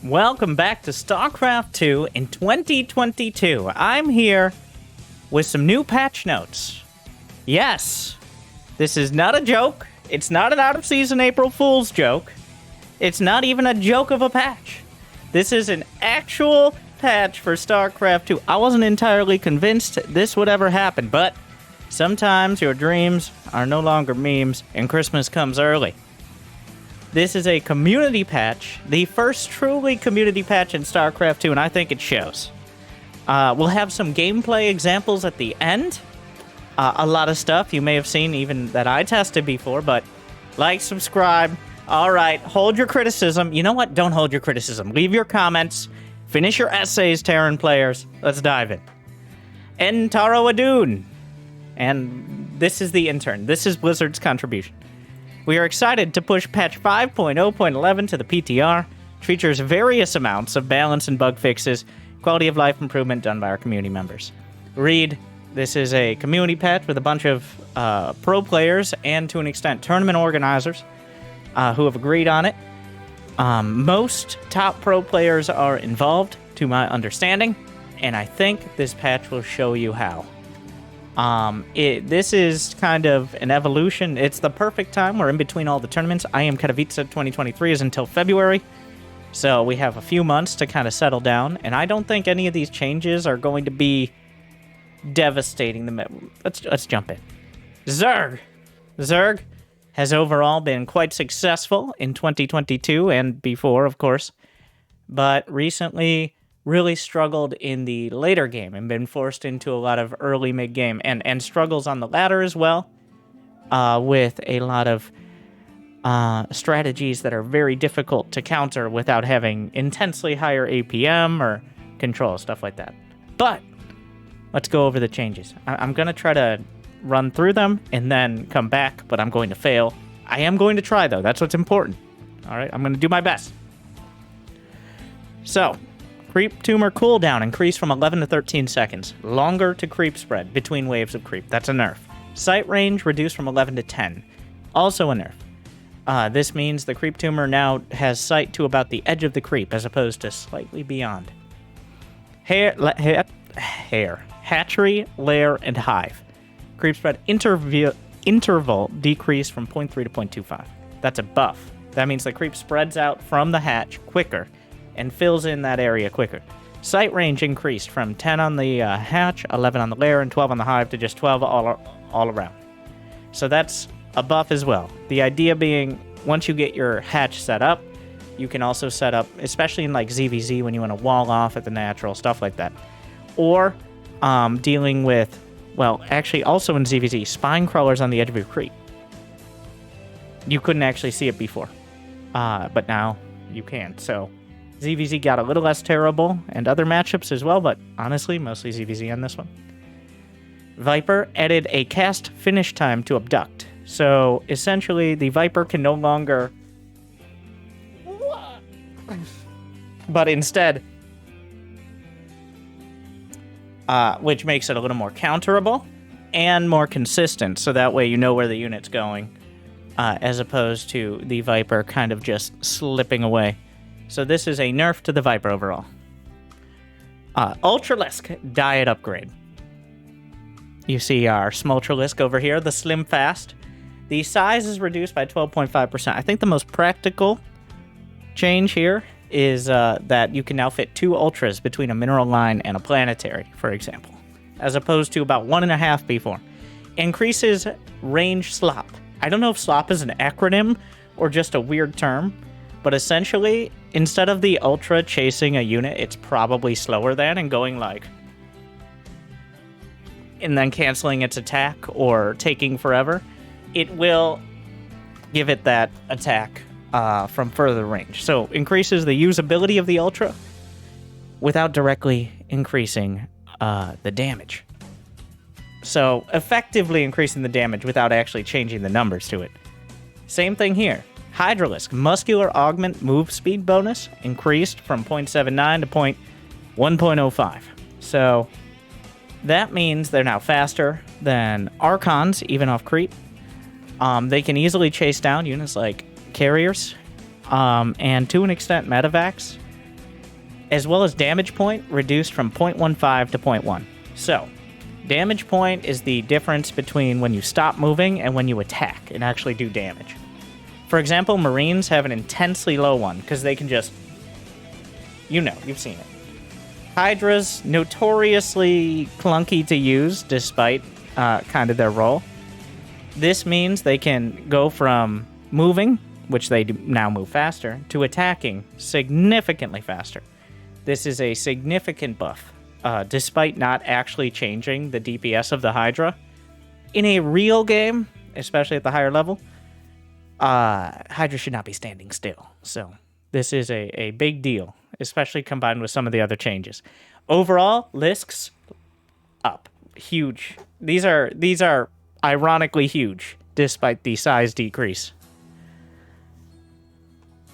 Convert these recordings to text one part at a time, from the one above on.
Welcome back to StarCraft 2 in 2022. I'm here with some new patch notes. Yes, this is not a joke. It's not an out-of-season April Fool's joke. It's not even a joke of a patch. This is an actual patch for StarCraft 2. I wasn't entirely convinced this would ever happen, but sometimes your dreams are no longer memes and Christmas comes early. This is a community patch, the first truly community patch in StarCraft 2, and I think it shows. We'll have some gameplay examples at the end. A lot of stuff you may have seen even that I tested before, but like, subscribe. All right, hold your criticism. You know what? Don't hold your criticism. Leave your comments. Finish your essays, Terran players. Let's dive in. En Taro Adun. And this is the intern. This is Blizzard's contribution. We are excited to push patch 5.0.11 to the PTR, which features various amounts of balance and bug fixes, quality of life improvement done by our community members. Read, this is a community patch with a bunch of pro players and, to an extent, tournament organizers who have agreed on it. Most top pro players are involved, to my understanding, and I think this patch will show you how. This is kind of an evolution. It's the perfect time. We're in between all the tournaments. I am Katowice 2023 is until February, so we have a few months to kind of settle down, and I don't think any of these changes are going to be devastating. Let's jump in. Zerg has overall been quite successful in 2022 and before, of course, but recently really struggled in the later game and been forced into a lot of early mid-game and struggles on the ladder as well, with a lot of strategies that are very difficult to counter without having intensely higher APM or control, stuff like that. But let's go over the changes. I'm going to try to run through them and then come back, but I'm going to fail. I am going to try, though. That's what's important. All right, I'm going to do my best. So, creep tumor cooldown increased from 11 to 13 seconds. Longer to creep spread between waves of creep. That's a nerf. Sight range reduced from 11 to 10. Also a nerf. This means the creep tumor now has sight to about the edge of the creep as opposed to slightly beyond. Hatchery, lair, and hive. Creep spread interval decreased from 0.3 to 0.25. That's a buff. That means the creep spreads out from the hatch quicker and fills in that area quicker. Sight range increased from 10 on the hatch, 11 on the lair, and 12 on the hive to just 12 all around. So that's a buff as well. The idea being, once you get your hatch set up, you can also set up, especially in like ZVZ when you want to wall off at the natural, stuff like that. Or dealing with, well, actually also in ZVZ, spine crawlers on the edge of your creep. You couldn't actually see it before, but now you can. So ZVZ got a little less terrible, and other matchups as well, but honestly, mostly ZVZ on this one. Viper added a cast finish time to abduct. So essentially, the Viper can no longer... but instead... which makes it a little more counterable and more consistent, so that way you know where the unit's going, as opposed to the Viper kind of just slipping away. So this is a nerf to the Viper overall. Ultralisk Diet Upgrade. You see our Smoltralisk over here, the Slim Fast. The size is reduced by 12.5%. I think the most practical change here is that you can now fit 2 Ultras between a mineral line and a planetary, for example, as opposed to about 1.5 before. Increases range slop. I don't know if slop is an acronym or just a weird term, but essentially, instead of the Ultra chasing a unit, it's probably slower than and going like... and then canceling its attack or taking forever. It will give it that attack from further range. So, increases the usability of the Ultra without directly increasing the damage. So, effectively increasing the damage without actually changing the numbers to it. Same thing here. Hydralisk, muscular augment move speed bonus increased from 0.79 to 1.05. So that means they're now faster than Archons, even off creep. They can easily chase down units like carriers, and to an extent medevacs. as well as damage point reduced from 0.15 to 0.1. So, damage point is the difference between when you stop moving and when you attack and actually do damage. For example, Marines have an intensely low one because they can just... You know, you've seen it. Hydras, notoriously clunky to use despite kind of their role. This means they can go from moving, which they do now move faster, to attacking significantly faster. This is a significant buff, despite not actually changing the DPS of the Hydra. In a real game, especially at the higher level, Hydra should not be standing still. So this is a big deal, especially combined with some of the other changes. Overall, Lisks up. Huge. These are ironically huge, despite the size decrease.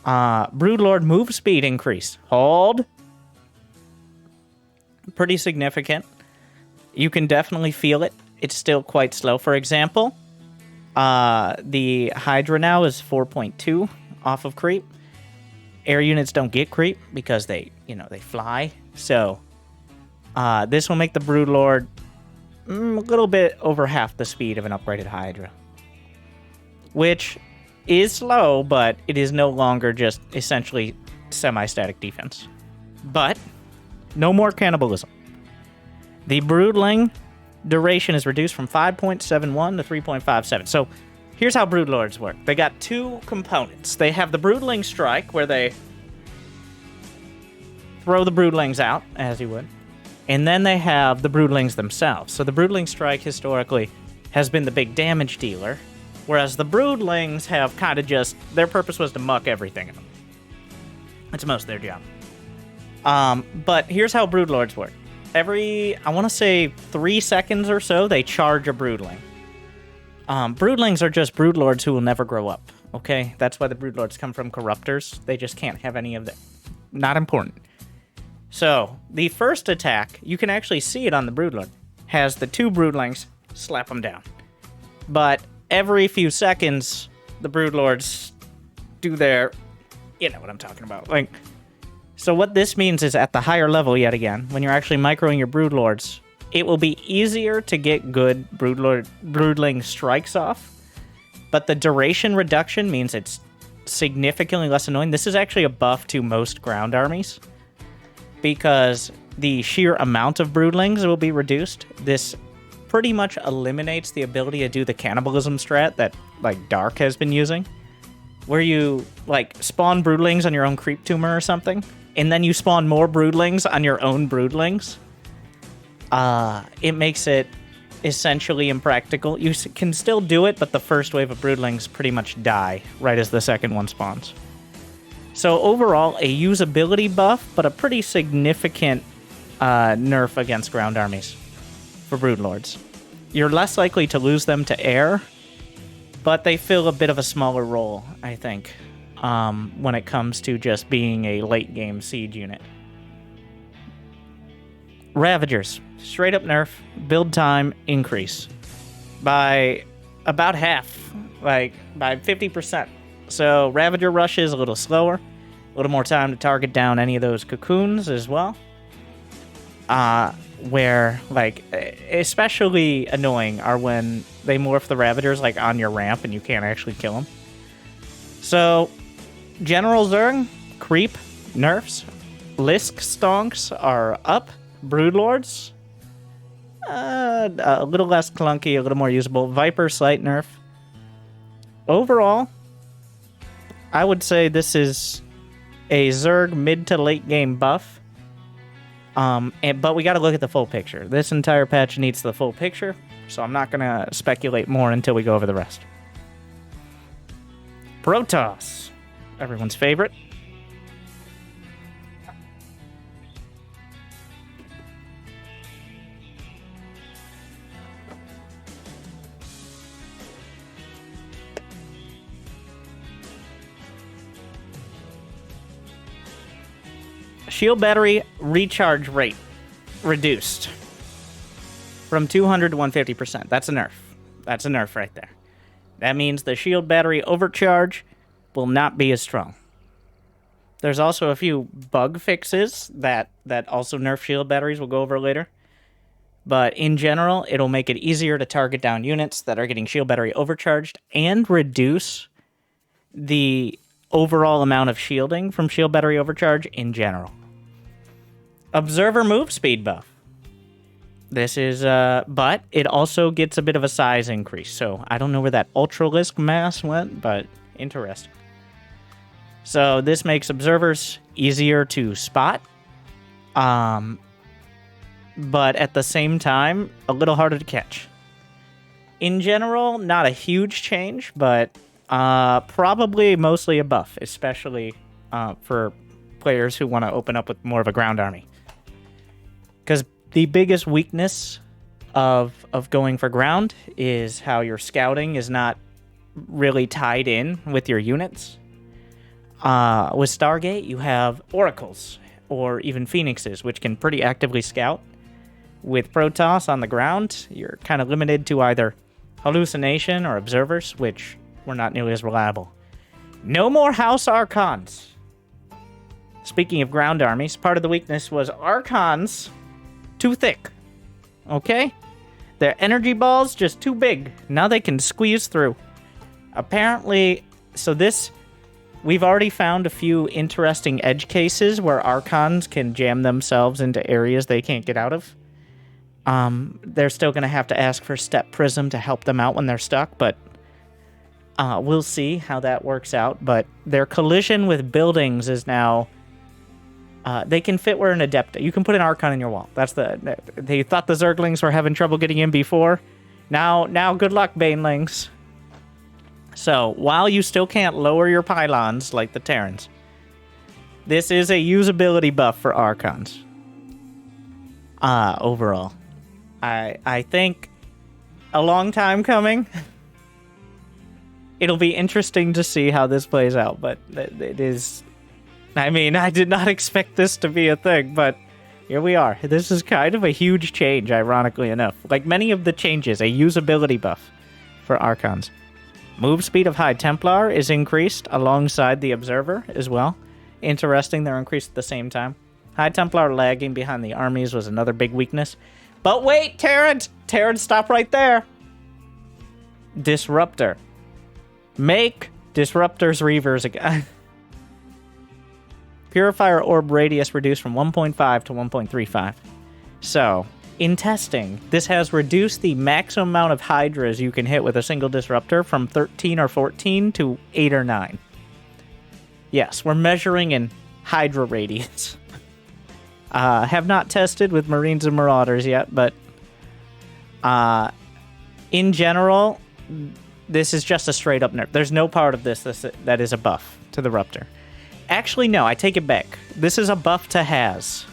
Broodlord move speed increase. Hold. Pretty significant. You can definitely feel it. It's still quite slow. For example, the Hydra now is 4.2 off of creep. Air units don't get creep because they fly. So this will make the Broodlord a little bit over half the speed of an upgraded Hydra, which is slow, but it is no longer just essentially semi-static defense. But no more cannibalism. The Broodling duration is reduced from 5.71 to 3.57. So here's how Broodlords work. They got two components. They have the Broodling Strike, where they throw the Broodlings out, as you would. And then they have the Broodlings themselves. So the Broodling Strike, historically, has been the big damage dealer, whereas the Broodlings have kind of just... Their purpose was to muck everything in them. That's most of their job. But here's how Broodlords work. Every, I want to say, 3 seconds or so, they charge a Broodling. Broodlings are just Broodlords who will never grow up, okay? That's why the Broodlords come from Corruptors. They just can't have any of that. Not important. So, the first attack, you can actually see it on the Broodlord, has the two Broodlings slap them down. But every few seconds, the Broodlords do their... You know what I'm talking about. Like, so what this means is at the higher level, yet again, when you're actually microing your Broodlords, it will be easier to get good Broodling strikes off, but the duration reduction means it's significantly less annoying. This is actually a buff to most ground armies, because the sheer amount of Broodlings will be reduced. This pretty much eliminates the ability to do the cannibalism strat that, like, Dark has been using, where you, like, spawn Broodlings on your own creep tumor or something, and then you spawn more Broodlings on your own Broodlings. It makes it essentially impractical. You can still do it, but the first wave of Broodlings pretty much die right as the second one spawns. So overall, a usability buff, but a pretty significant nerf against ground armies for Broodlords. You're less likely to lose them to air, but they fill a bit of a smaller role, I think, when it comes to just being a late-game siege unit. Ravagers. Straight up nerf. Build time increase by about half, like by 50%. So Ravager Rush is a little slower, a little more time to target down any of those cocoons as well. Where, like, especially annoying are when they morph the Ravagers, like, on your ramp and you can't actually kill them. So, General Zerg, creep, nerfs, Lisk stonks are up, Broodlords, a little less clunky, a little more usable, Viper slight nerf. Overall, I would say this is a Zerg mid to late game buff. But we got to look at the full picture. This entire patch needs the full picture, so I'm not going to speculate more until we go over the rest. Protoss, everyone's favorite. Shield battery recharge rate reduced from 200 to 150%. That's a nerf. That's a nerf right there. That means the shield battery overcharge will not be as strong. There's also a few bug fixes that also nerf shield batteries we'll go over later. But in general, it'll make it easier to target down units that are getting shield battery overcharged and reduce the overall amount of shielding from shield battery overcharge in general. Observer move speed buff. This is, but it also gets a bit of a size increase. So I don't know where that Ultralisk mass went, but interesting. So this makes observers easier to spot. But at the same time, a little harder to catch. In general, not a huge change, but probably mostly a buff, especially for players who want to open up with more of a ground army. Because the biggest weakness of going for ground is how your scouting is not really tied in with your units. With Stargate, you have oracles or even phoenixes, which can pretty actively scout. With Protoss on the ground, you're kind of limited to either hallucination or observers, which were not nearly as reliable. No more House Archons. Speaking of ground armies, part of the weakness was Archons too thick. Okay? Their energy balls just too big. Now they can squeeze through. Apparently, so this, we've already found a few interesting edge cases where Archons can jam themselves into areas they can't get out of. They're still going to have to ask for Step Prism to help them out when they're stuck, but we'll see how that works out. But their collision with buildings is now... they can fit where an Adept... You can put an Archon in your wall. That's the... They thought the Zerglings were having trouble getting in before. Now good luck, Banelings. So, while you still can't lower your pylons like the Terrans, this is a usability buff for Archons. Overall. I think a long time coming. It'll be interesting to see how this plays out, but it is... I mean, I did not expect this to be a thing, but here we are. This is kind of a huge change, ironically enough. Like many of the changes, a usability buff for Archons. Move speed of High Templar is increased alongside the Observer as well. Interesting, they're increased at the same time. High Templar lagging behind the armies was another big weakness. But wait, Terran! Terran, stop right there! Disruptor. Make Disruptor's Reavers again. Purifier Orb Radius reduced from 1.5 to 1.35. So, in testing, this has reduced the maximum amount of Hydras you can hit with a single Disruptor from 13 or 14 to 8 or 9. Yes, we're measuring in Hydra radius. Have not tested with Marines and Marauders yet, but in general, this is just a straight up nerf. There's no part of this that is a buff to the Ruptor. Actually, no, I take it back. This is a buff to Has.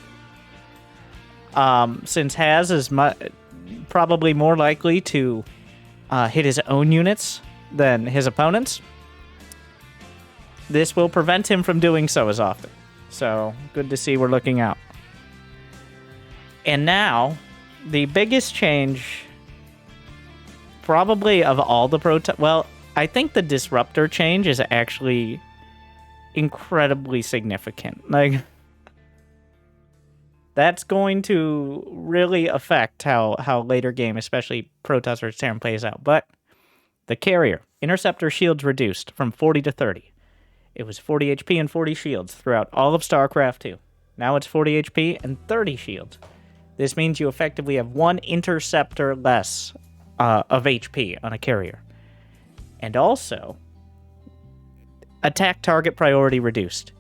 Since Has is probably more likely to hit his own units than his opponents, this will prevent him from doing so as often. So, good to see we're looking out. And now, the biggest change, probably of all the well, I think the Disruptor change is actually incredibly significant. Like, that's going to really affect how later game, especially Protoss versus Terran, plays out. But the Carrier, Interceptor shields reduced from 40 to 30. It was 40 HP and 40 shields throughout all of StarCraft 2. Now it's 40 HP and 30 shields. This means you effectively have one Interceptor less of HP on a Carrier. And also, attack target priority reduced.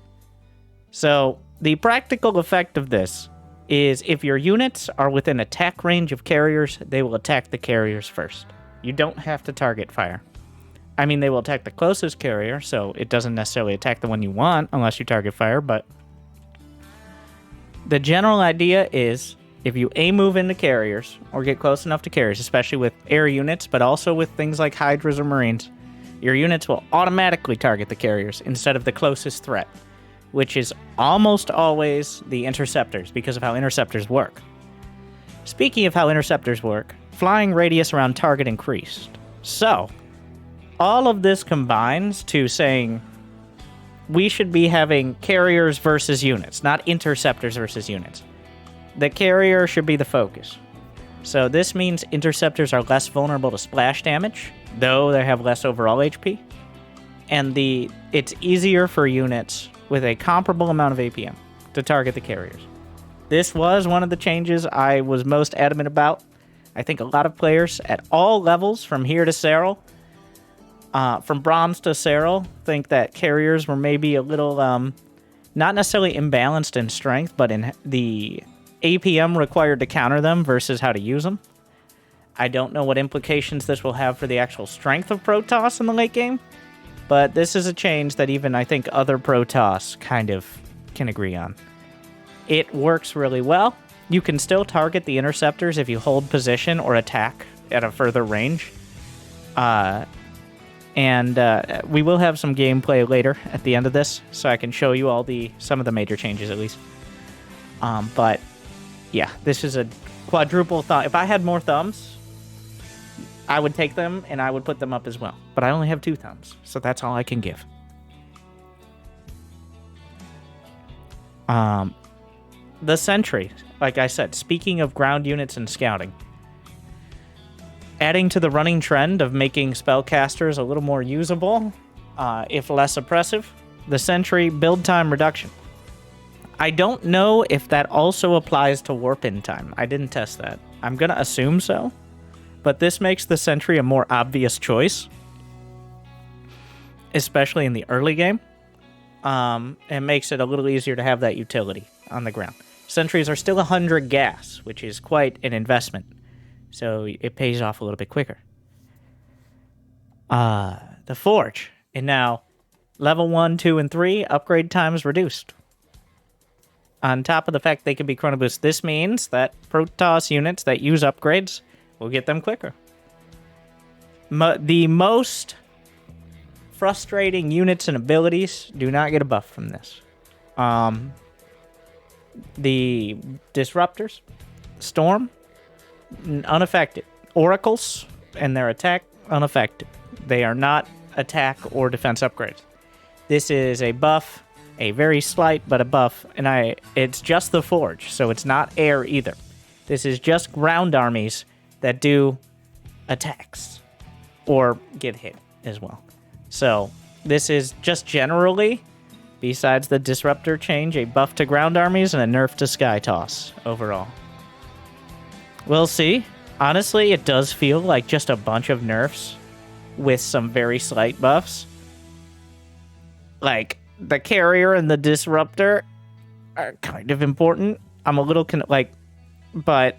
So, the practical effect of this is if your units are within attack range of carriers, they will attack the carriers first. You don't have to target fire. I mean, they will attack the closest carrier, so it doesn't necessarily attack the one you want unless you target fire, but the general idea is if you A-move into carriers, or get close enough to carriers, especially with air units, but also with things like Hydras or Marines, your units will automatically target the carriers instead of the closest threat, which is almost always the Interceptors, because of how Interceptors work. Speaking of how Interceptors work, flying radius around target increased. So, all of this combines to saying we should be having carriers versus units, not interceptors versus units. The carrier should be the focus. So this means interceptors are less vulnerable to splash damage, though they have less overall HP. And it's easier for units with a comparable amount of APM to target the carriers. This was one of the changes I was most adamant about. I think a lot of players at all levels, from here to Serral, from Bronze to Serral, think that carriers were maybe a little, not necessarily imbalanced in strength, but in the APM required to counter them versus how to use them. I don't know what implications this will have for the actual strength of Protoss in the late game, but this is a change that even I think other Protoss kind of can agree on. It works really well. You can still target the interceptors if you hold position or attack at a further range. We will have some gameplay later at the end of this, so I can show you some of the major changes at least. But yeah, this is a quadruple thumb. If I had more thumbs, I would take them and I would put them up as well. But I only have 2 thumbs, so that's all I can give. The Sentry, like I said, speaking of ground units and scouting, adding to the running trend of making spellcasters a little more usable, if less oppressive, the Sentry build time reduction. I don't know if that also applies to warp-in time. I didn't test that. I'm going to assume so, but this makes the Sentry a more obvious choice, especially in the early game. It makes it a little easier to have that utility on the ground. Sentries are still 100 gas, which is quite an investment, so it pays off a little bit quicker. The Forge, and now level 1, 2, and 3 upgrade times reduced. On top of the fact they can be chrono boost, this means that Protoss units that use upgrades will get them quicker. The most frustrating units and abilities do not get a buff from this. The Disruptors, Storm, unaffected. Oracles and their attack, unaffected. They are not attack or defense upgrades. This is a buff, a very slight, but a buff, and it's just the Forge, so it's not air either. This is just ground armies that do attacks or get hit as well. So this is just generally, besides the Disruptor change, a buff to ground armies and a nerf to Sky Toss overall. We'll see. Honestly, it does feel like just a bunch of nerfs with some very slight buffs. Like, the Carrier and the Disruptor are kind of important. I'm a little, but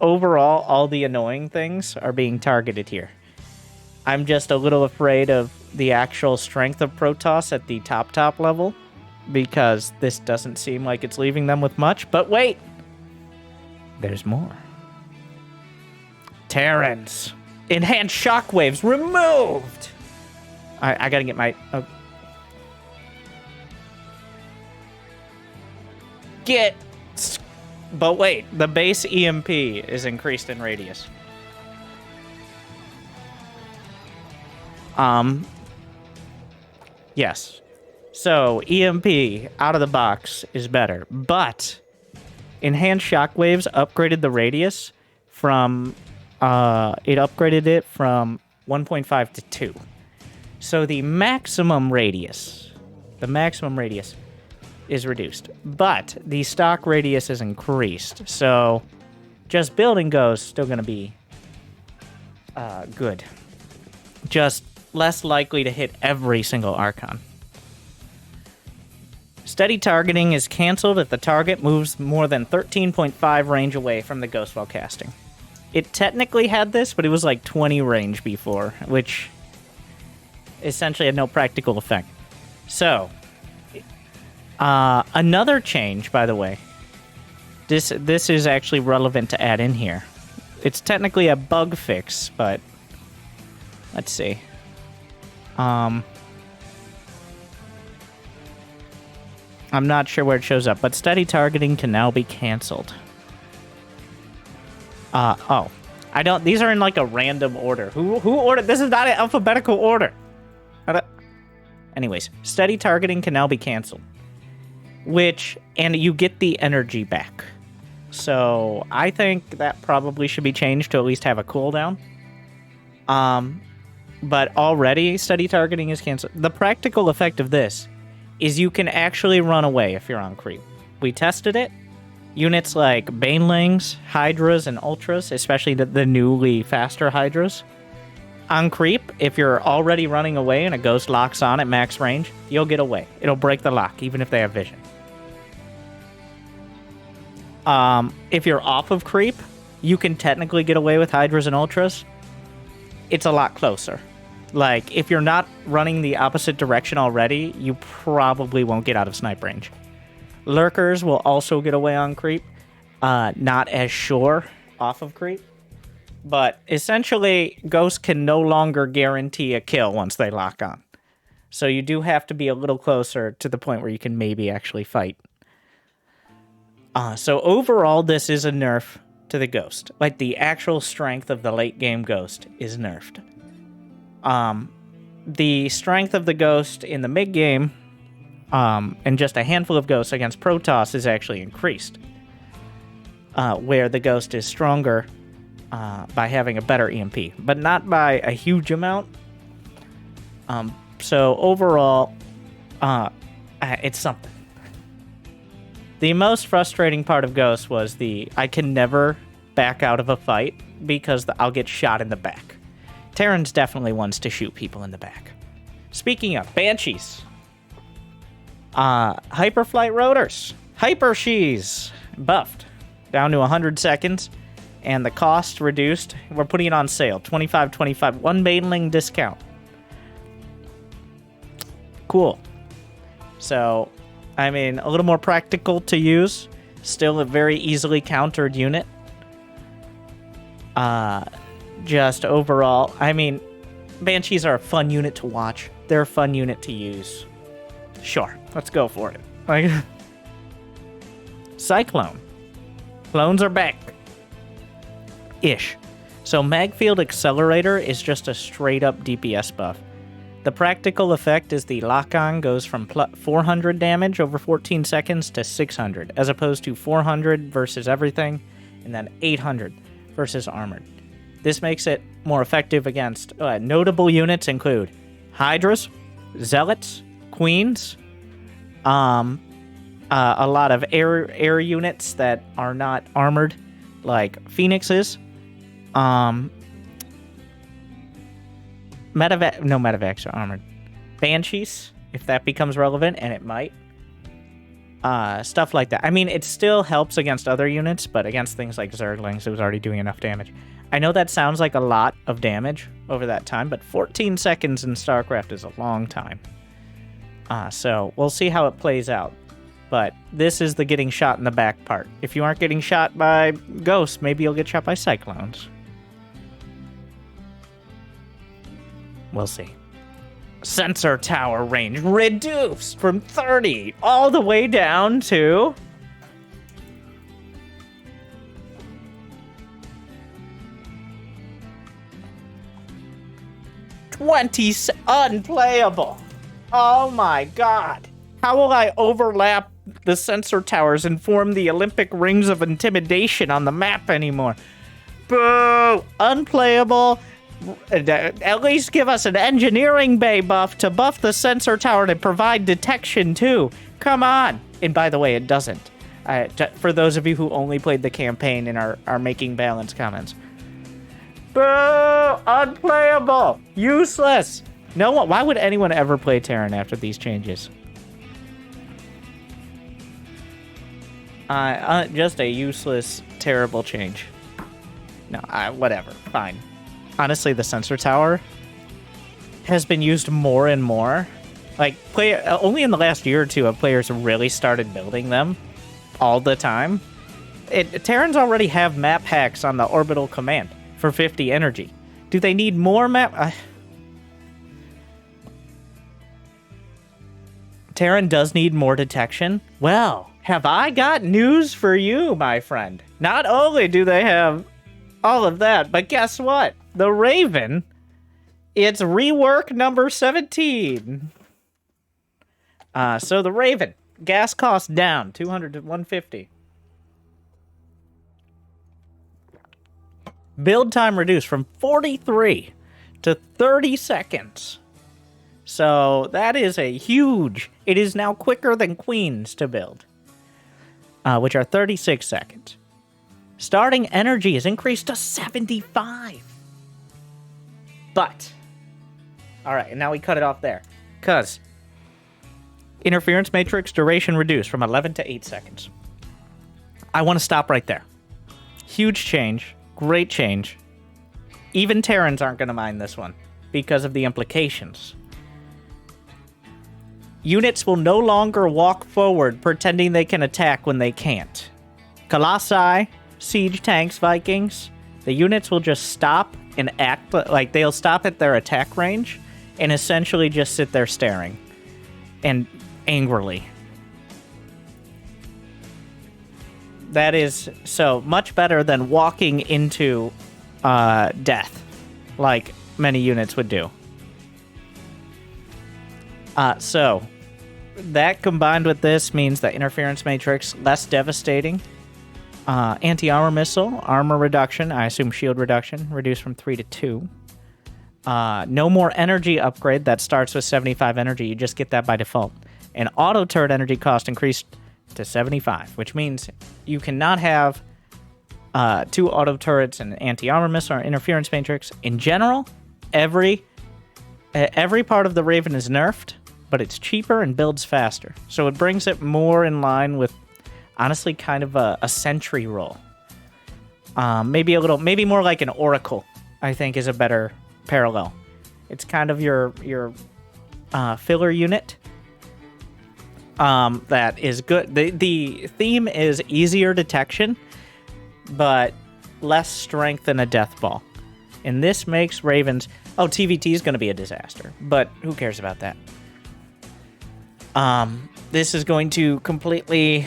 overall, all the annoying things are being targeted here. I'm just a little afraid of the actual strength of Protoss at the top level, because this doesn't seem like it's leaving them with much. But wait! There's more. Terrans. Enhanced shockwaves removed! I gotta get my... Oh. But wait, the base EMP is increased in radius. Yes. So, EMP out of the box is better, but Enhanced Shockwaves upgraded the radius from, it upgraded it from 1.5 to 2. So the maximum radius is reduced, but the stock radius is increased. So just building goes still going to be good. Just less likely to hit every single Archon. Steady targeting is cancelled if the target moves more than 13.5 range away from the ghost while casting. It technically had this, but it was like 20 range before, which essentially had no practical effect. So, another change, by the way. This is actually relevant to add in here. It's technically a bug fix, but let's see. I'm not sure where it shows up, but steady targeting can now be canceled. Oh. These are in like a random order. Who ordered? This is not an alphabetical order. And Anyways, steady targeting can now be canceled. And you get the energy back. So I think that probably should be changed to at least have a cooldown. But already steady targeting is canceled. The practical effect of this is you can actually run away if you're on creep. We tested it. Units like Banelings, Hydras, and Ultras, especially the newly faster Hydras. On creep, if you're already running away and a ghost locks on at max range, you'll get away. It'll break the lock, even if they have vision. If you're off of creep, you can technically get away with Hydras and Ultras. It's a lot closer. Like, if you're not running the opposite direction already, you probably won't get out of snipe range. Lurkers will also get away on creep. Not as sure off of creep. But essentially, ghosts can no longer guarantee a kill once they lock on. So you do have to be a little closer to the point where you can maybe actually fight. So overall, this is a nerf to the ghost. Like, the actual strength of the late game ghost is nerfed. The strength of the ghost in the mid game, and just a handful of ghosts against Protoss is actually increased. Where the ghost is stronger by having a better EMP, but not by a huge amount. So overall, it's something. The most frustrating part of Ghost was I can never back out of a fight because I'll get shot in the back. Terran's definitely wants to shoot people in the back. Speaking of Banshees, Hyperflight Rotors, Hypershees buffed down to 100 seconds, and the cost reduced. We're putting it on sale, $25.25, one Baneling discount. Cool. So, I mean, a little more practical to use. Still a very easily countered unit. Just overall, I mean, Banshees are a fun unit to watch. They're a fun unit to use. Sure, let's go for it. Like, Cyclone. Clones are back. Ish. So Magfield Accelerator is just a straight up DPS buff. The practical effect is the lock-on goes from 400 damage over 14 seconds to 600, as opposed to 400 versus everything, and then 800 versus armored. This makes it more effective against notable units include Hydras, Zealots, Queens, a lot of air units that are not armored, like Phoenixes, Medivacs are armored. Banshees, if that becomes relevant, and it might. Stuff like that. I mean, it still helps against other units, but against things like Zerglings, it was already doing enough damage. I know that sounds like a lot of damage over that time, but 14 seconds in StarCraft is a long time. So we'll see how it plays out. But this is the getting shot in the back part. If you aren't getting shot by ghosts, maybe you'll get shot by cyclones. We'll see. Sensor tower range reduced from 30 all the way down to 20. Unplayable. Oh my god. How will I overlap the sensor towers and form the Olympic rings of intimidation on the map anymore? Boo! Unplayable. At least give us an engineering bay buff to buff the sensor tower to provide detection too. Come on. And by the way, it doesn't. For those of you who only played the campaign and are making balance comments. Boo! Unplayable! Useless! No one. Why would anyone ever play Terran after these changes? Just a useless, terrible change. No, whatever. Fine. Honestly, the sensor tower has been used more and more. Like, only in the last year or two have players really started building them all the time. Terrans already have map hacks on the orbital command for 50 energy. Do they need more map? Terran does need more detection. Well, have I got news for you, my friend. Not only do they have all of that, but guess what? The Raven, it's rework number 17. So the Raven, gas cost down, 200 to 150. Build time reduced from 43 to 30 seconds. So that is a huge... It is now quicker than Queens to build, which are 36 seconds. Starting energy is increased to 75. But... Alright, and now we cut it off there. Because... Interference matrix duration reduced from 11 to 8 seconds. I want to stop right there. Huge change. Great change. Even Terrans aren't going to mind this one because of the implications. Units will no longer walk forward pretending they can attack when they can't. Colossi, siege tanks, Vikings, the units will just stop and act like they'll stop at their attack range and essentially just sit there staring and angrily. That is so much better than walking into death like many units would do. So that combined with this means that interference matrix less devastating. Anti-armor missile, armor reduction, I assume shield reduction, reduced from 3 to 2. No more energy upgrade that starts with 75 energy. You just get that by default. And auto turret energy cost increased to 75, which means you cannot have 2 auto turrets and anti-armor missile or interference matrix. In general, every part of the Raven is nerfed, but it's cheaper and builds faster. So it brings it more in line with, honestly, kind of a sentry role. Maybe more like an Oracle, I think, is a better parallel. It's kind of your filler unit. That is good. The theme is easier detection, but less strength than a death ball. And this makes Ravens... Oh, TVT is going to be a disaster, but who cares about that? This is going to completely,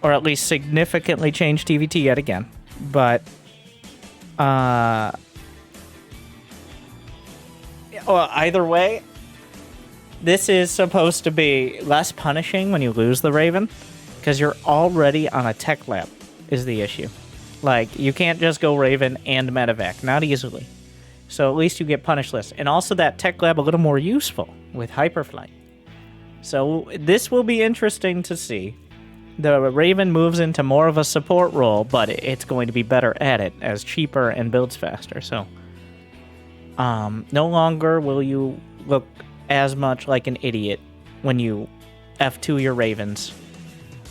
or at least significantly change TVT yet again. But, well, either way, this is supposed to be less punishing when you lose the Raven, because you're already on a tech lab, is the issue. Like, you can't just go Raven and medevac, not easily. So at least you get punished less. And also that tech lab a little more useful with hyperflight. So this will be interesting to see. The Raven moves into more of a support role, but it's going to be better at it as cheaper and builds faster. So no longer will you look as much like an idiot when you F2 your Ravens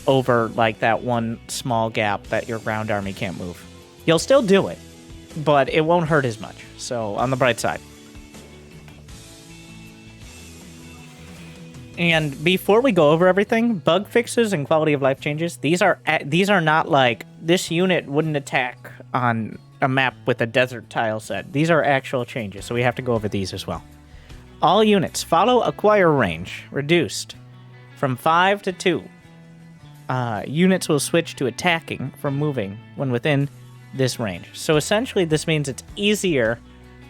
over like that one small gap that your ground army can't move. You'll still do it, but it won't hurt as much. So on the bright side. And before we go over everything, bug fixes and quality of life changes, these are not like, this unit wouldn't attack on a map with a desert tile set. These are actual changes, so we have to go over these as well. All units follow acquire range, reduced from 5 to 2. Units will switch to attacking from moving when within this range. So essentially this means it's easier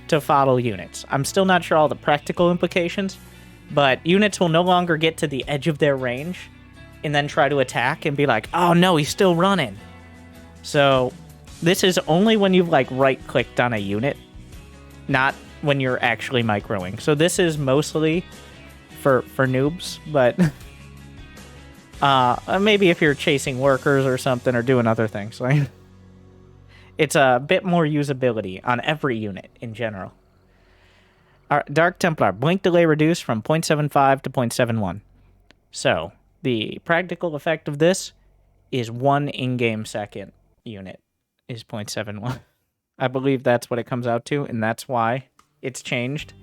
to follow units. I'm still not sure all the practical implications, but units will no longer get to the edge of their range and then try to attack and be like, oh no, he's still running. So this is only when you've like right-clicked on a unit, not when you're actually microing. So this is mostly for noobs, but maybe if you're chasing workers or something or doing other things. Like, it's a bit more usability on every unit in general. Dark Templar, blink delay reduced from 0.75 to 0.71. So, the practical effect of this is 1 in-game second unit is 0.71. I believe that's what it comes out to, and that's why it's changed.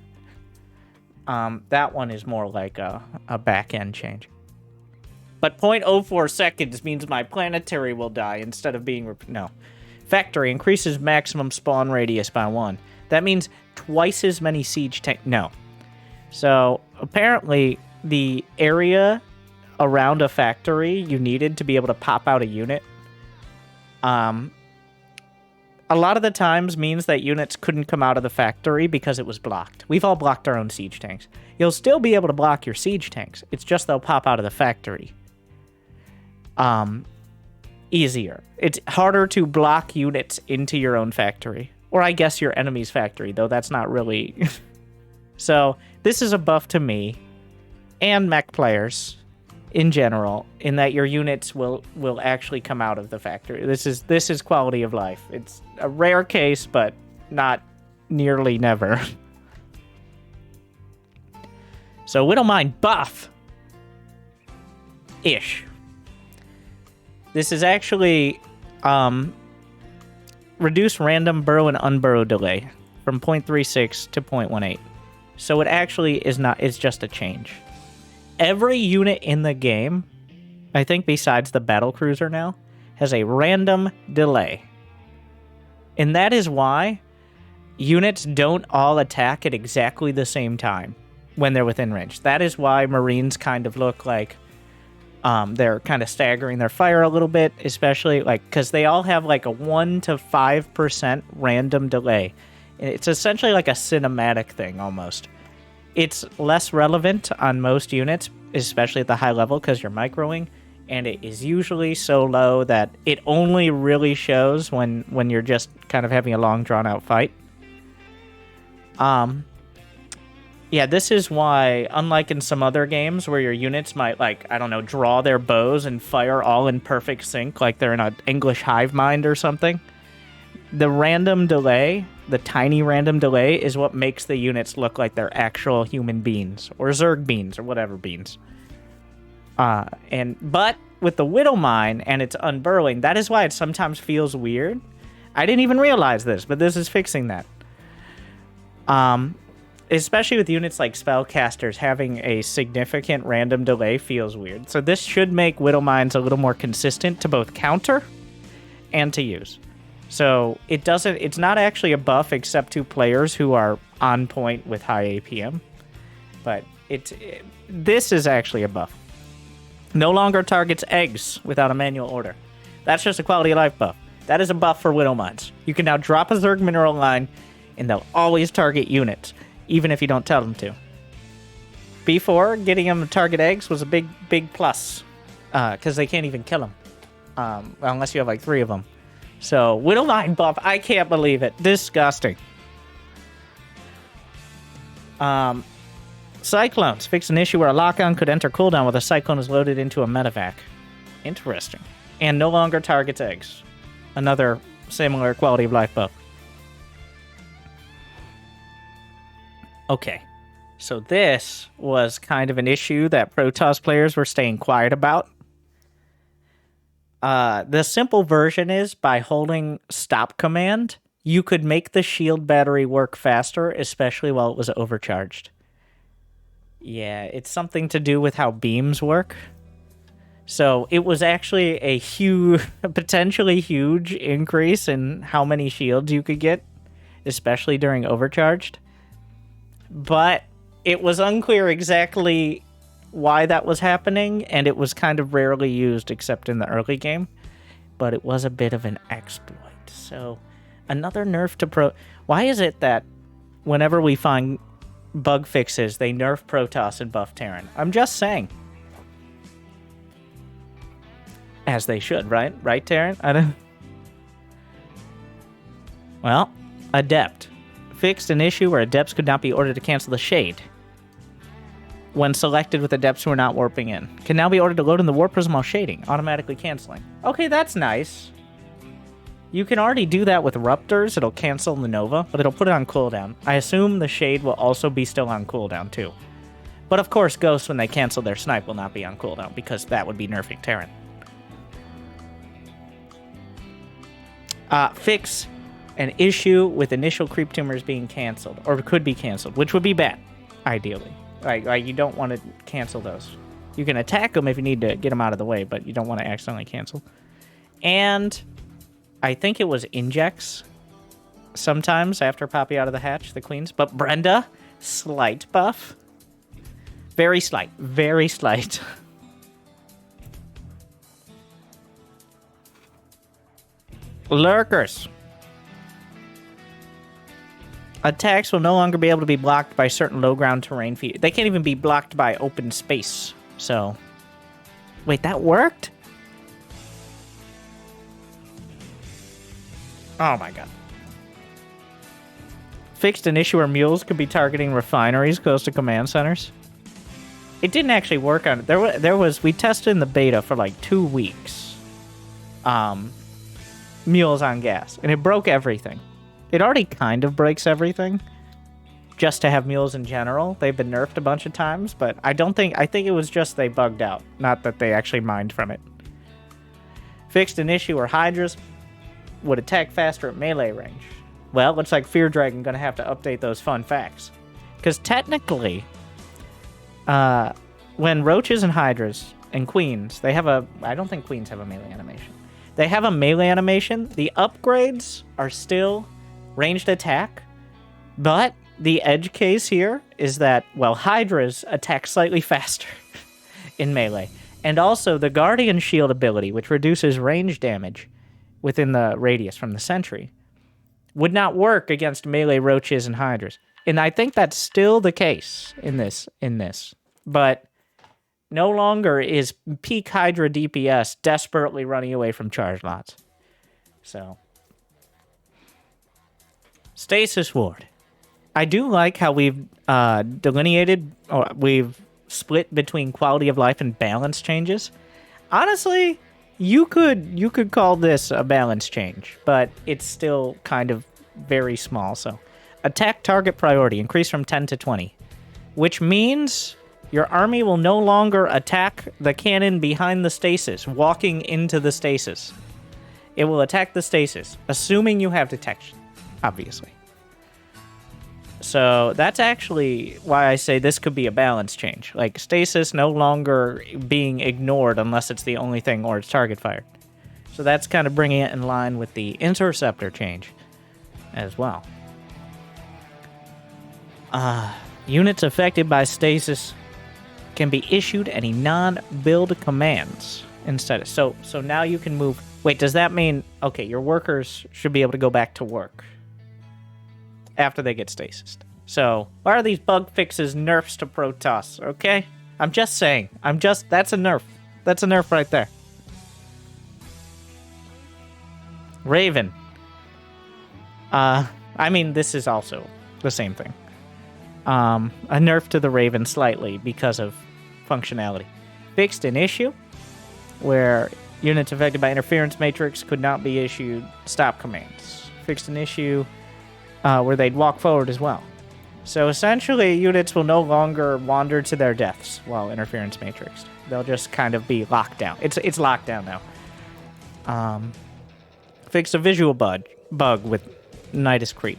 That one is more like a back-end change. But 0.04 seconds means my planetary will die instead of being... No. Factory increases maximum spawn radius by 1. That means twice as many siege tank... No. So, apparently, the area around a factory you needed to be able to pop out a unit a lot of the times means that units couldn't come out of the factory because it was blocked. We've all blocked our own siege tanks. You'll still be able to block your siege tanks. It's just they'll pop out of the factory. Easier. It's harder to block units into your own factory. Or I guess your enemy's factory, though that's not really... So, this is a buff to me, and mech players in general, in that your units will actually come out of the factory. This is quality of life. It's a rare case, but not nearly never. So, Widowmine buff. Ish. This is actually reduce random burrow and unburrow delay from 0.36 to 0.18. So it actually is not, it's just a change. Every unit in the game, I think besides the battlecruiser now, has a random delay. And that is why units don't all attack at exactly the same time when they're within range. That is why Marines kind of look like they're kind of staggering their fire a little bit, especially like because they all have like a 1 to 5% random delay. It's essentially like a cinematic thing almost. It's less relevant on most units, especially at the high level because you're microing, and it is usually so low that it only really shows when you're just kind of having a long drawn out fight. Yeah, this is why, unlike in some other games where your units might, like, I don't know, draw their bows and fire all in perfect sync, like they're in an English hive mind or something, the random delay, the tiny random delay, is what makes the units look like they're actual human beings, or Zerg beings, or whatever beings. But with the Widowmine and its unburrowing, that is why it sometimes feels weird. I didn't even realize this, but this is fixing that. Especially with units like Spellcasters, having a significant random delay feels weird. So this should make Widowmines a little more consistent to both counter and to use. So it's not actually a buff except to players who are on point with high APM. But this is actually a buff. No longer targets eggs without a manual order. That's just a quality of life buff. That is a buff for Widowmines. You can now drop a Zerg mineral line and they'll always target units, even if you don't tell them to. Before, getting them to target eggs was a big plus, because they can't even kill them, unless you have like 3 of them. So, Widowmine buff, I can't believe it. Disgusting. Cyclones. Fix an issue where a lock-on could enter cooldown while the Cyclone is loaded into a medevac. Interesting. And no longer targets eggs. Another similar quality of life buff. Okay, so this was kind of an issue that Protoss players were staying quiet about. The simple version is, by holding stop command, you could make the shield battery work faster, especially while it was overcharged. Yeah, it's something to do with how beams work. So it was actually a potentially huge increase in how many shields you could get, especially during overcharged. But it was unclear exactly why that was happening, and it was kind of rarely used except in the early game. But it was a bit of an exploit. So, another nerf to Why is it that whenever we find bug fixes, they nerf Protoss and buff Terran? I'm just saying. As they should, right? Right, Terran? I don't... Well, Adept. Fixed an issue where Adepts could not be ordered to cancel the Shade when selected with Adepts who are not warping in. Can now be ordered to load in the Warp Prism while shading, automatically canceling. Okay, that's nice. You can already do that with Ruptors. It'll cancel the Nova, but it'll put it on cooldown. I assume the Shade will also be still on cooldown, too. But of course, Ghosts, when they cancel their Snipe, will not be on cooldown, because that would be nerfing Terran. Fix an issue with initial creep tumors being canceled, or could be canceled, which would be bad, ideally. Like you don't want to cancel those. You can attack them if you need to get them out of the way, but you don't want to accidentally cancel. And I think it was injects sometimes after Poppy out of the hatch, the queens. But Brenda, slight buff. Very slight. Very slight. Lurkers. Attacks will no longer be able to be blocked by certain low-ground terrain features. They can't even be blocked by open space. So, wait, that worked? Oh my god. Fixed an issue where mules could be targeting refineries close to command centers. It didn't actually work on it. We tested in the beta for like 2 weeks. Mules on gas, and it broke everything. It already kind of breaks everything. Just to have mules in general. They've been nerfed a bunch of times, but I think it was just they bugged out, not that they actually mined from it. Fixed an issue where Hydras would attack faster at melee range. Well, looks like Fear Dragon gonna have to update those fun facts. Because technically, when Roaches and Hydras and Queens, they have I don't think Queens have a melee animation. They have a melee animation. The upgrades are still ranged attack, but the edge case here is that, well, Hydras attack slightly faster in melee. And also the Guardian Shield ability, which reduces range damage within the radius from the sentry, would not work against melee Roaches and Hydras. And I think that's still the case in this. But no longer is peak Hydra DPS desperately running away from charge lots. So, Stasis Ward. I do like how we've delineated, or we've split between quality of life and balance changes. Honestly, you could call this a balance change, but it's still kind of very small. So, attack target priority increased from 10 to 20, which means your army will no longer attack the cannon behind the stasis, walking into the stasis. It will attack the stasis, assuming you have detection, obviously. So that's actually why I say this could be a balance change. Like, stasis no longer being ignored unless it's the only thing or it's target fired. So that's kind of bringing it in line with the interceptor change as well. Units affected by stasis can be issued any non-build commands instead. So now you can move. Wait, does that mean, okay, your workers should be able to go back to work after they get stasis? So why are these bug fixes nerfs to Protoss? Okay, I'm just saying. That's a nerf. That's a nerf right there. Raven. I mean, this is also the same thing. A nerf to the Raven slightly because of functionality. Fixed an issue where units affected by interference matrix could not be issued stop commands. Fixed an issue where they'd walk forward as well. So essentially, units will no longer wander to their deaths while interference matrixed. They'll just kind of be locked down. It's locked down now. Fixed a visual bug with Nidus Creep.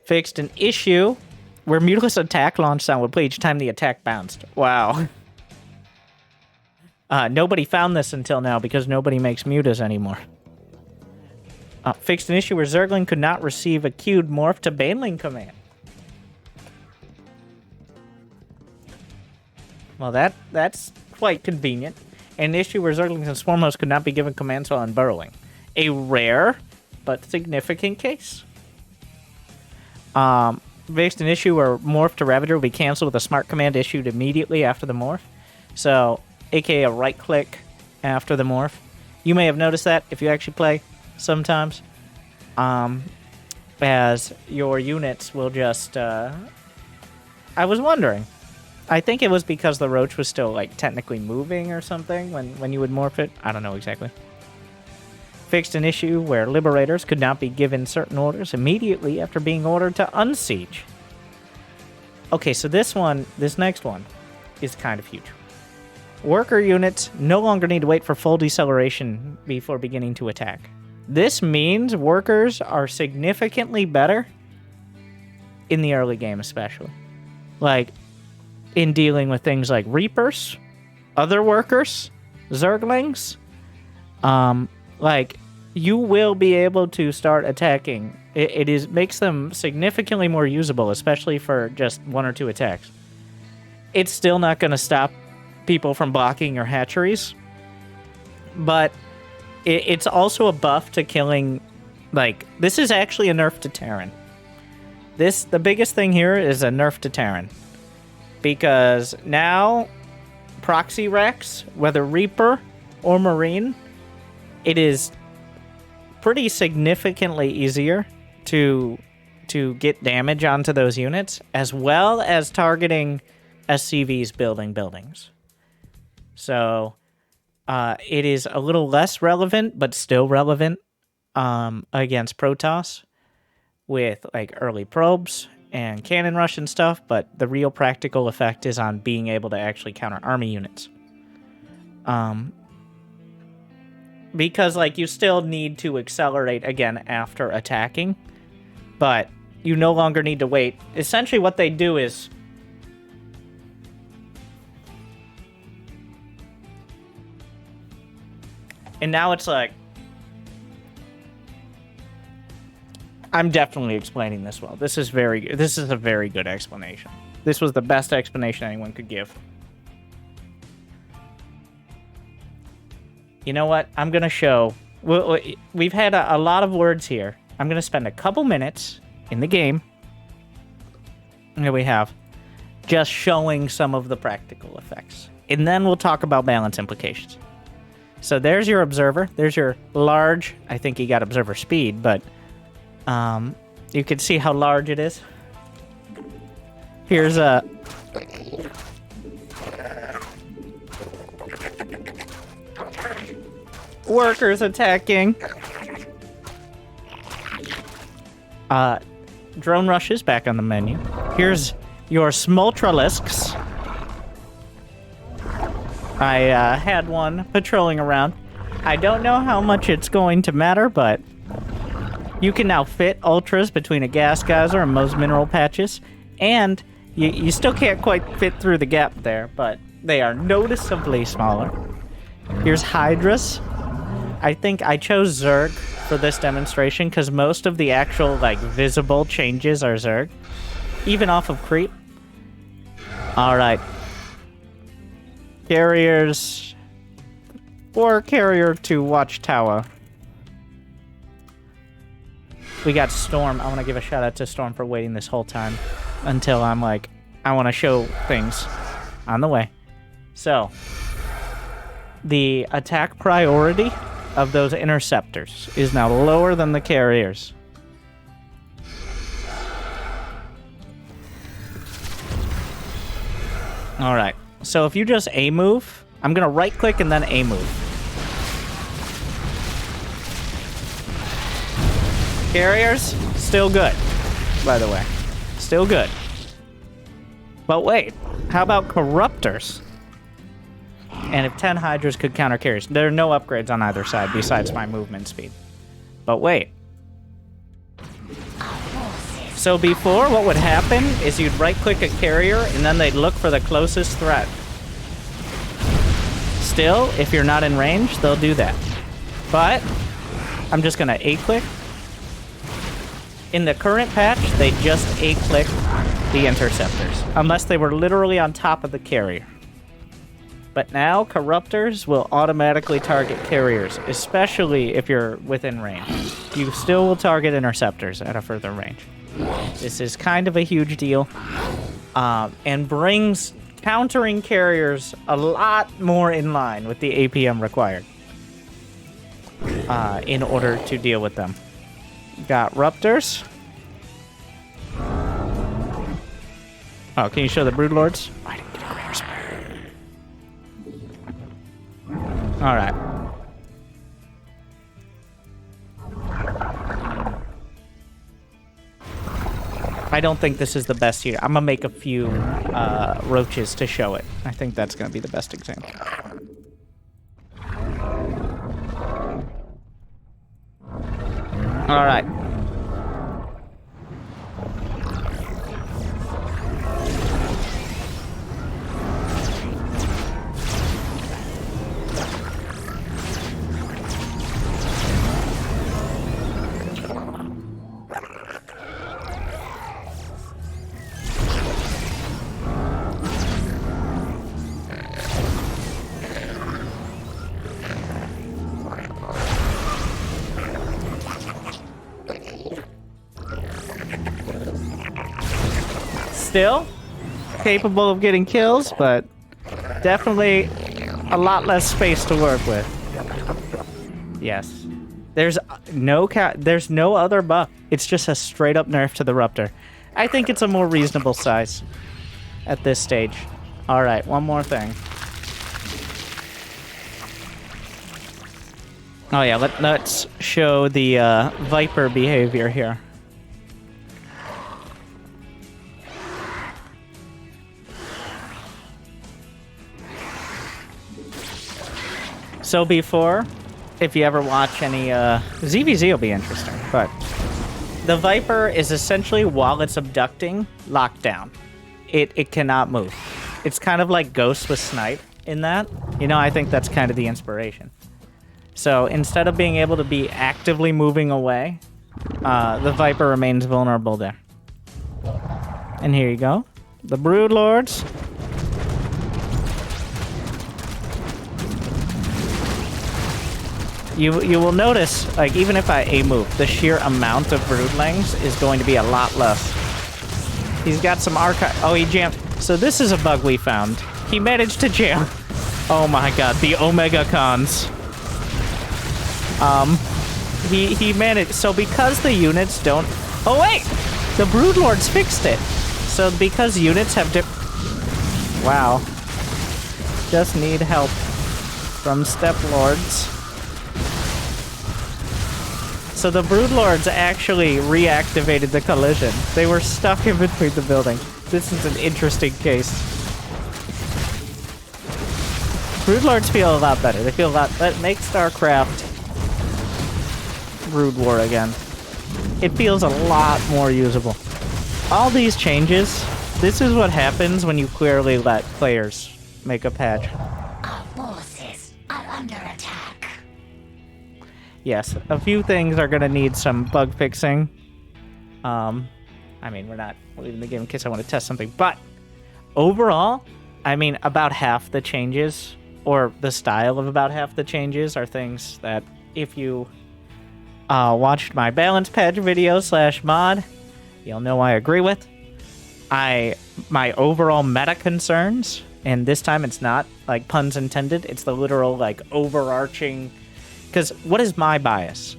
Fixed an issue where muteless attack launch sound would play each time the attack bounced. Wow. Nobody found this until now because nobody makes mutas anymore. Fixed an issue where Zergling could not receive a queued morph to Baneling command. Well, that's quite convenient. An issue where Zerglings and Swarmhosts could not be given commands while unburrowing. A rare but significant case. Fixed an issue where morph to Ravager will be canceled with a smart command issued immediately after the morph. So, aka a right click after the morph. You may have noticed that if you actually play sometimes. As your units will just, I was wondering. I think it was because the Roach was still, like, technically moving or something when you would morph it. I don't know exactly. Fixed an issue where Liberators could not be given certain orders immediately after being ordered to unsiege. Okay, so this next one is kind of huge. Worker units no longer need to wait for full deceleration before beginning to attack. This means workers are significantly better in the early game, especially. Like, in dealing with things like Reapers, other workers, Zerglings. Like, you will be able to start attacking. It makes them significantly more usable, especially for just 1 or 2 attacks. It's still not going to stop people from blocking your hatcheries, but it's also a buff to killing. Like, this is actually a nerf to Terran. The biggest thing here is a nerf to Terran. Because now, proxy Rex, whether Reaper or Marine, it is pretty significantly easier to get damage onto those units, as well as targeting SCVs building buildings. So, it is a little less relevant, but still relevant against Protoss with like early probes and cannon rush and stuff, but the real practical effect is on being able to actually counter army units. Because like you still need to accelerate again after attacking, but you no longer need to wait. Essentially what they do is and now it's like I'm definitely explaining this well. This is a very good explanation. This was the best explanation anyone could give. You know what? I'm going to show... We've had a lot of words here. I'm going to spend a couple minutes in the game. Here we have. Just showing some of the practical effects. And then we'll talk about balance implications. So there's your observer. There's your large... I think he got observer speed, but... you can see how large it is. Here's a... workers attacking. Drone rushes back on the menu. Here's your Ultralisks. I had one patrolling around. I don't know how much it's going to matter, but you can now fit ultras between a gas geyser and most mineral patches, and you still can't quite fit through the gap there, but they are noticeably smaller. Here's Hydras. I think I chose Zerg for this demonstration because most of the actual like visible changes are Zerg, even off of creep. All right, carriers, or carrier to Watchtower. We got Storm. I want to give a shout out to Storm for waiting this whole time until I'm like, I want to show things on the way. So, the attack priority of those interceptors is now lower than the carriers. All right. So if you just A move, I'm going to right click and then A move. Carriers, still good, by the way. Still good. But wait, how about Corruptors? And if 10 Hydras could counter carriers, there are no upgrades on either side besides my movement speed. But wait. So before, what would happen is you'd right-click a carrier, and then they'd look for the closest threat. Still, if you're not in range, they'll do that. But I'm just going to A-click. In the current patch, they just A-click the interceptors, unless they were literally on top of the carrier. But now, Corruptors will automatically target carriers, especially if you're within range. You still will target interceptors at a further range. This is kind of a huge deal, and brings countering carriers a lot more in line with the APM required in order to deal with them. Got Ruptors. Oh, can you show the Broodlords? I didn't get a greater spell. Alright. I don't think this is the best here. I'm gonna make a few roaches to show it. I think that's gonna be the best example. Alright. still capable of getting kills, but definitely a lot less space to work with. Yes. There's no other buff. It's just a straight up nerf to the Disruptor. I think it's a more reasonable size at this stage. All right, one more thing. Oh yeah, let's show the Viper behavior here. So before, if you ever watch any ZVZ will be interesting, but the Viper is essentially, while it's abducting, locked down. It cannot move. It's kind of like Ghost with Snipe in that. You know, I think that's kind of the inspiration. So instead of being able to be actively moving away, the Viper remains vulnerable there. And here you go. The Broodlords. You will notice, like, even if I A-move, the sheer amount of Broodlings is going to be a lot less. He's got some archive. Oh, he jammed. So this is a bug we found. He managed to jam. Oh my god, the Omega Cons. He managed. So because the units don't. Oh wait, the Broodlords fixed it. So because units have Wow. Just need help from Step Lords. So the Broodlords actually reactivated the collision. They were stuck in between the buildings. This is an interesting case. Broodlords feel a lot better. They feel a lot... Make StarCraft Brood War again. It feels a lot more usable. All these changes, this is what happens when you clearly let players make a patch. Our forces are under attack. Yes, a few things are going to need some bug fixing. I mean, we're not leaving the game in case I want to test something, but overall, I mean, about half the changes, or the style of about half the changes, are things that if you watched my balance patch video /mod, you'll know I agree with. My overall meta concerns, and this time it's not like puns intended, it's the literal like overarching. Because what is my bias?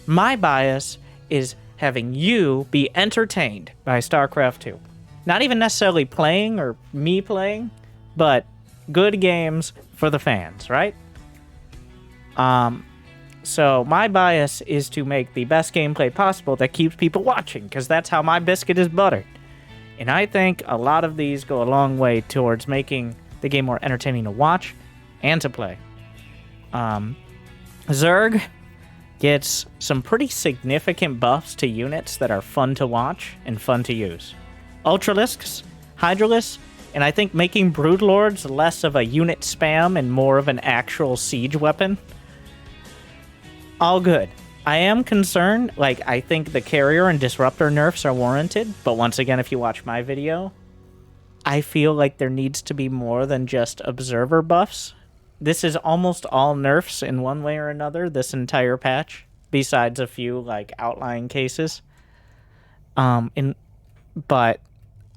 My bias is having you be entertained by StarCraft 2. Not even necessarily playing or me playing, but good games for the fans, right? So my bias is to make the best gameplay possible that keeps people watching, because that's how my biscuit is buttered. And I think a lot of these go a long way towards making the game more entertaining to watch and to play. Zerg gets some pretty significant buffs to units that are fun to watch and fun to use. Ultralisks, Hydralisks, and I think making Broodlords less of a unit spam and more of an actual siege weapon. All good. I am concerned, like, I think the Carrier and Disruptor nerfs are warranted, but once again, if you watch my video, I feel like there needs to be more than just Observer buffs. This is almost all nerfs in one way or another, this entire patch, besides a few, like, outlying cases. But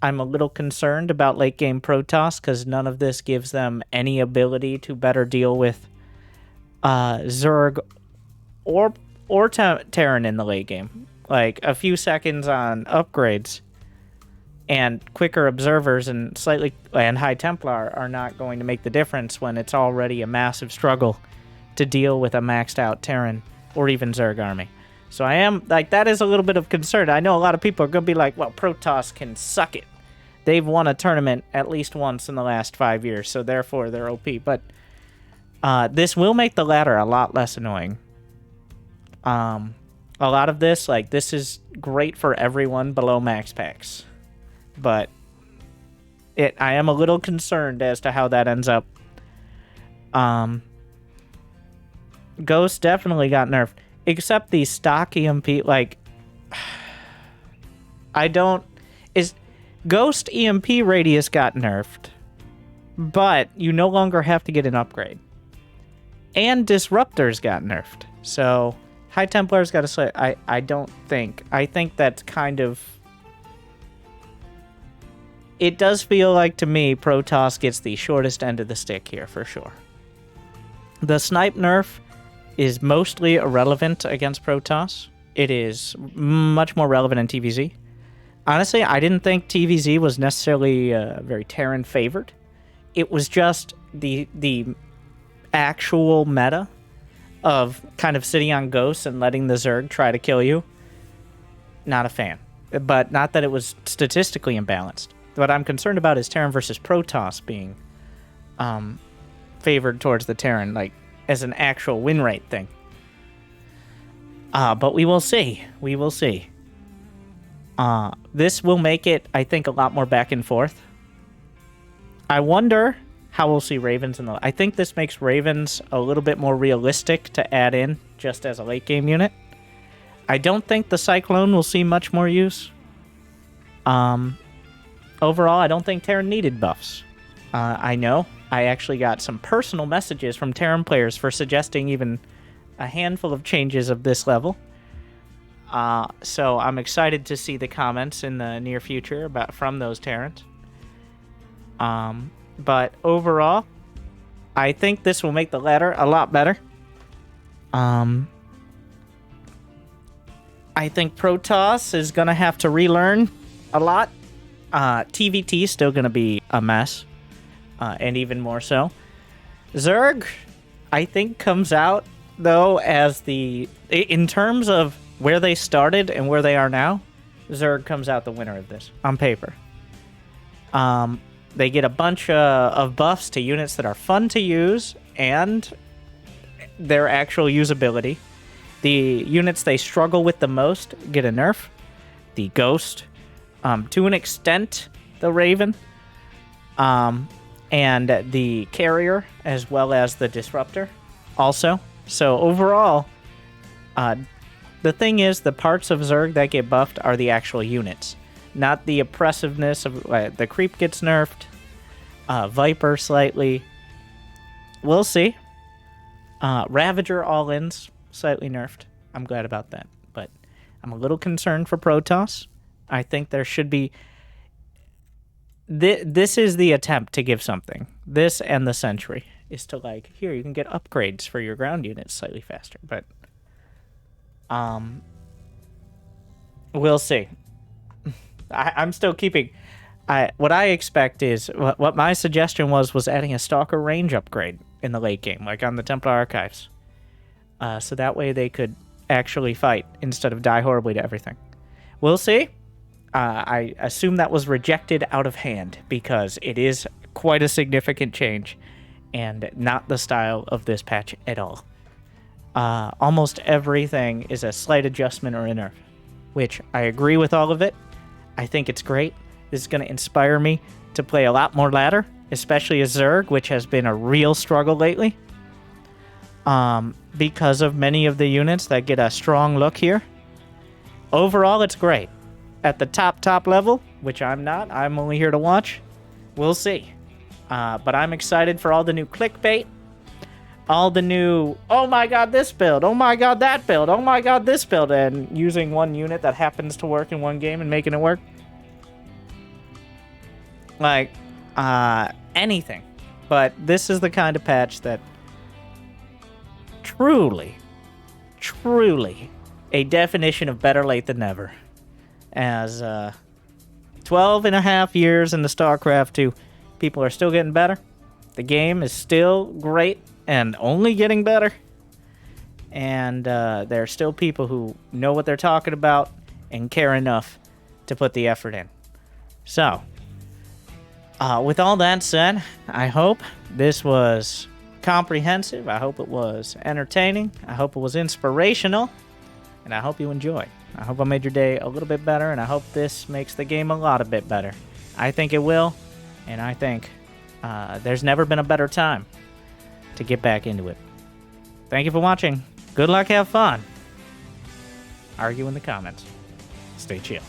I'm a little concerned about late-game Protoss, because none of this gives them any ability to better deal with Zerg or Terran in the late game. Like, a few seconds on upgrades and quicker observers and High Templar are not going to make the difference when it's already a massive struggle to deal with a maxed out Terran or even Zerg army. So I am, like, that is a little bit of concern. I know a lot of people are going to be like, well, Protoss can suck it. They've won a tournament at least once in the last 5 years, so therefore they're OP. But this will make the ladder a lot less annoying. A lot of this, like, this is great for everyone below max packs. But I am a little concerned as to how that ends up. Ghost definitely got nerfed. Except the stock EMP, like... Ghost EMP radius got nerfed. But you no longer have to get an upgrade. And Disruptors got nerfed. So, High Templar's got to say, I don't think. I think that's kind of... it does feel like, to me, Protoss gets the shortest end of the stick here, for sure. The snipe nerf is mostly irrelevant against Protoss. It is much more relevant in TVZ. Honestly, I didn't think TVZ was necessarily very Terran favored. It was just the actual meta of kind of sitting on ghosts and letting the Zerg try to kill you. Not a fan. But not that it was statistically imbalanced. What I'm concerned about is Terran versus Protoss being favored towards the Terran, like, as an actual win rate thing. But we will see. We will see. This will make it, I think, a lot more back and forth. I wonder how we'll see Ravens in the... I think this makes Ravens a little bit more realistic to add in just as a late game unit. I don't think the Cyclone will see much more use. Overall, I don't think Terran needed buffs. I know I actually got some personal messages from Terran players for suggesting even a handful of changes of this level. So I'm excited to see the comments in the near future from those Terrans. But overall, I think this will make the ladder a lot better. I think Protoss is going to have to relearn a lot. TVT is still going to be a mess, and even more so. Zerg, I think, comes out, though, as in terms of where they started and where they are now, Zerg comes out the winner of this, on paper. They get a bunch of buffs to units that are fun to use, and their actual usability. The units they struggle with the most get a nerf. The Ghost, to an extent, the Raven, and the Carrier, as well as the Disruptor, also. So overall, the thing is, the parts of Zerg that get buffed are the actual units, not the oppressiveness of... the Creep gets nerfed, Viper slightly. We'll see. Ravager all-ins slightly nerfed. I'm glad about that, but I'm a little concerned for Protoss. I think there should be... This is the attempt to give something. This and the Sentry is to, like, here, you can get upgrades for your ground units slightly faster, but... we'll see. I'm still keeping... what I expect is... What my suggestion was adding a Stalker range upgrade in the late game, like on the Templar Archives. So that way they could actually fight instead of die horribly to everything. We'll see. I assume that was rejected out of hand because it is quite a significant change and not the style of this patch at all. Almost everything is a slight adjustment or a nerf, which I agree with all of it. I think it's great. This is going to inspire me to play a lot more ladder, especially as Zerg, which has been a real struggle lately. Because of many of the units that get a strong look here. Overall, it's great. At the top level, which I'm not, I'm only here to watch, we'll see. But I'm excited for all the new clickbait, all the new, oh my god, this build, oh my god, that build, oh my god, this build, and using one unit that happens to work in one game and making it work. Like, anything. But this is the kind of patch that truly a definition of better late than never. As 12 and a half years in the StarCraft 2, people are still getting better. The game is still great and only getting better. And there are still people who know what they're talking about and care enough to put the effort in. So, with all that said, I hope this was comprehensive. I hope it was entertaining. I hope it was inspirational. And I hope you enjoyed. I hope I made your day a little bit better, and I hope this makes the game a lot bit better. I think it will, and I think there's never been a better time to get back into it. Thank you for watching. Good luck, have fun. Argue in the comments. Stay chill.